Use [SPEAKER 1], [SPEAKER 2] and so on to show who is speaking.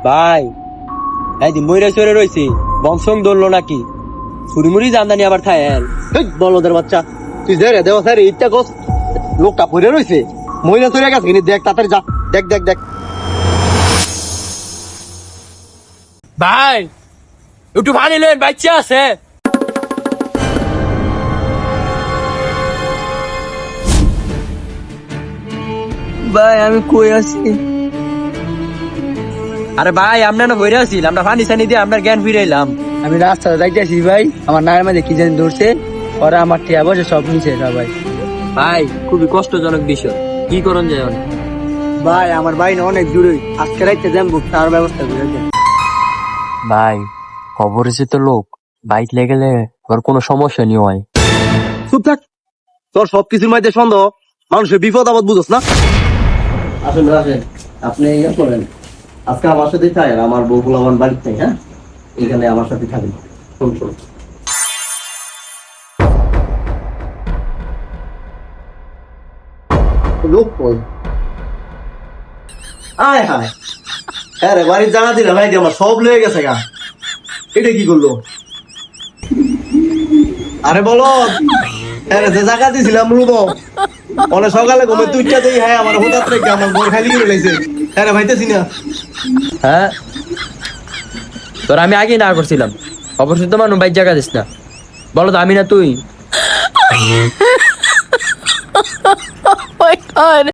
[SPEAKER 1] ভাই এই যে ময়রা চরে রয়েছে বংশং ধরলো নাকি ছুরিমুড়ি জানদানি আবার থায়েন
[SPEAKER 2] বলদের বাচ্চা তুই দে রে দেওয়া স্যার ইচ্ছা কস লোকটা পড়ে রয়েছে মহিলা চলে গেছে কিনে দেখ তাড়াতাড়ি যা দেখ দেখ দেখ
[SPEAKER 1] ভাই একটু পানি লেন বাচ্চা আছে
[SPEAKER 3] ভাই আমি কই আছি?
[SPEAKER 1] আরে ভাই আমরা না বইরে আছি আমরা পানি সানি দিয়ে আমরা জ্ঞান ফিরাইলাম।
[SPEAKER 3] আমি রাস্তাতে যাইতেছি ভাই, আমার নায়ের মধ্যে কি জানি ধরছে, ওরা আমার টিয়া বসে সব নিচে ভাই।
[SPEAKER 1] ভাই খুবই কষ্টজনক বিষয়, কি করন যায় অনেক।
[SPEAKER 3] ভাই আমার বাড়ি না অনেক দূরে, আজকে রাইতে যাবো, তার ব্যবস্থা করে দেন।
[SPEAKER 1] ভাই অপরিচিত লোক বাইক লেগে গেলে ওর কোনো সমস্যা নেই হয়।
[SPEAKER 2] চুপ থাক, তোর সবকিছুর মধ্যে সন্দেহ, মানুষের বিপদ আপদ বুঝোস না। আসেন আসেন, আপনি ইয়ে করেন, আজকে আমার সাথে থাকেন, আমার বউগুলো আমার বাড়িতে, হ্যাঁ এখানে আমার সাথে থাকেন। শোন শোন, লোক কই? আয় হায়, হ্যাঁ রে বাড়ির জানা দিলাম ভাই, আমার সব লয়ে গেছে গা। এটা কি করলো? আরে বলো, হ্যাঁ রে যে জায়গা দিয়েছিলাম রুবো, অনেক সকালে ঘুমে তুইটা দেই, হ্যাঁ আমার হঠাৎ রেখে আমার বর খালি করে লাইছে। হ্যাঁ রে ভাইতেছি না।
[SPEAKER 1] হ্যাঁ তোর আমি আগে না করছিলাম, অপরিচিত মানুষ বাইক জায়গা দিস না। বলো তো আমি না তুই?